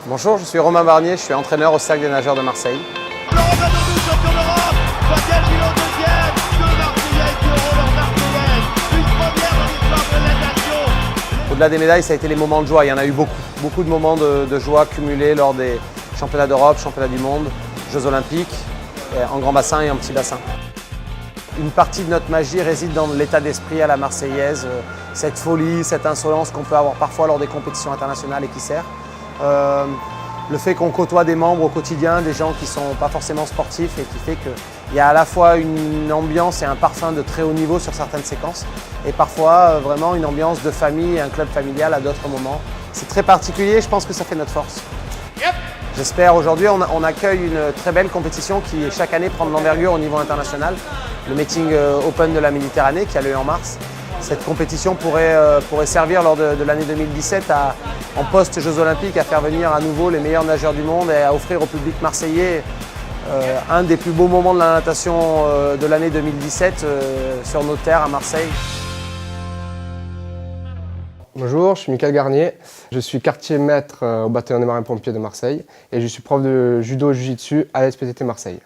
Bonjour, je suis Romain Barnier, je suis entraîneur au Cercle des nageurs de Marseille. Laurent Badodou, champion d'Europe, Fadel Gillot deuxième, deux Marseillais qui auront leur Marseillaise, une première dans l'histoire de la nation. Au-delà des médailles, ça a été les moments de joie. Il y en a eu beaucoup de moments de joie cumulés lors des championnats d'Europe, championnats du monde, Jeux olympiques, en grand bassin et en petit bassin. Une partie de notre magie réside dans l'état d'esprit à la Marseillaise, cette folie, cette insolence qu'on peut avoir parfois lors des compétitions internationales et qui sert. Le fait qu'on côtoie des membres au quotidien, des gens qui ne sont pas forcément sportifs et qui fait qu'il y a à la fois une ambiance et un parfum de très haut niveau sur certaines séquences et parfois vraiment une ambiance de famille et un club familial à d'autres moments. C'est très particulier, je pense que ça fait notre force. J'espère aujourd'hui, on accueille une très belle compétition qui chaque année prend de l'envergure au niveau international. Le Meeting Open de la Méditerranée qui a lieu en mars. Cette compétition pourrait servir lors de l'année 2017 en post-Jeux Olympiques à faire venir à nouveau les meilleurs nageurs du monde et à offrir au public marseillais un des plus beaux moments de la natation de l'année 2017 sur nos terres à Marseille. Bonjour, je suis Michael Garnier, je suis quartier maître au bataillon des marins-pompiers de Marseille et je suis prof de judo et jiu-jitsu à l'SPTT Marseille.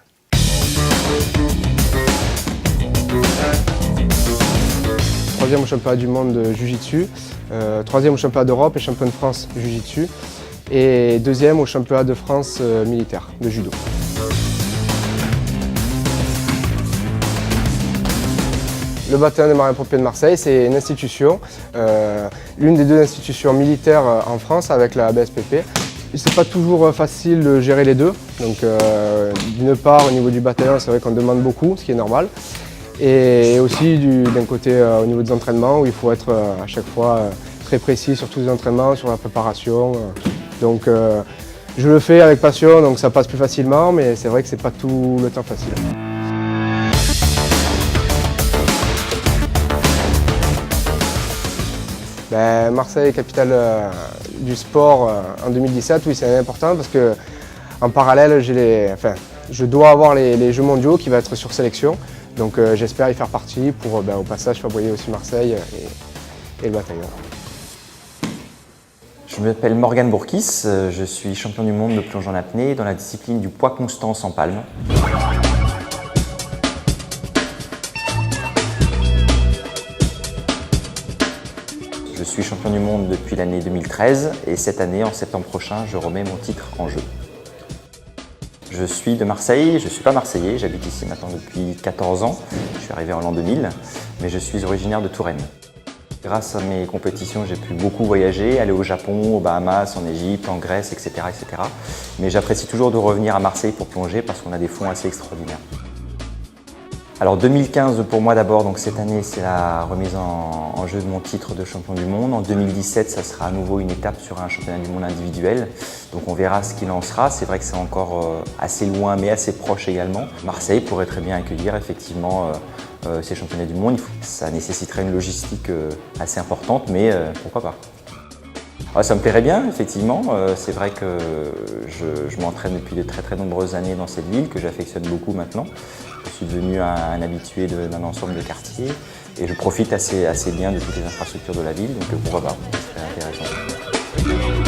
Troisième au championnat du monde de jiu-jitsu, troisième au championnat d'Europe et champion de France jiu-jitsu et deuxième au championnat de France militaire de judo. Le bataillon des marins-pompiers de Marseille, c'est une institution, l'une des deux institutions militaires en France avec la BSPP. C'est pas toujours facile de gérer les deux, donc d'une part au niveau du bataillon, c'est vrai qu'on demande beaucoup, ce qui est normal, et aussi d'un côté au niveau des entraînements où il faut être à chaque fois très précis sur tous les entraînements, sur la préparation. Donc je le fais avec passion, donc ça passe plus facilement, mais c'est vrai que c'est pas tout le temps facile. Marseille, capitale du sport en 2017, oui c'est important parce que en parallèle je dois avoir les Jeux mondiaux qui vont être sur sélection, donc j'espère y faire partie pour au passage faire briller aussi Marseille et le bataillon. Je m'appelle Morgan Bourkis, je suis champion du monde de plongeon en apnée dans la discipline du poids constant sans palme. Je suis champion du monde depuis l'année 2013 et cette année, en septembre prochain, je remets mon titre en jeu. Je suis de Marseille, je ne suis pas marseillais, j'habite ici maintenant depuis 14 ans. Je suis arrivé en l'an 2000, mais je suis originaire de Touraine. Grâce à mes compétitions, j'ai pu beaucoup voyager, aller au Japon, aux Bahamas, en Égypte, en Grèce, etc. etc. Mais j'apprécie toujours de revenir à Marseille pour plonger parce qu'on a des fonds assez extraordinaires. Alors 2015 pour moi d'abord, donc cette année c'est la remise en jeu de mon titre de champion du monde. En 2017 ça sera à nouveau une étape sur un championnat du monde individuel. Donc on verra ce qu'il en sera. C'est vrai que c'est encore assez loin mais assez proche également. Marseille pourrait très bien accueillir effectivement ces championnats du monde. Ça nécessiterait une logistique assez importante mais pourquoi pas. Ça me plairait bien, effectivement. C'est vrai que je m'entraîne depuis de très nombreuses années dans cette ville, que j'affectionne beaucoup maintenant. Je suis devenu un habitué d'un ensemble de quartiers et je profite assez bien de toutes les infrastructures de la ville, donc pourquoi pas, c'est intéressant.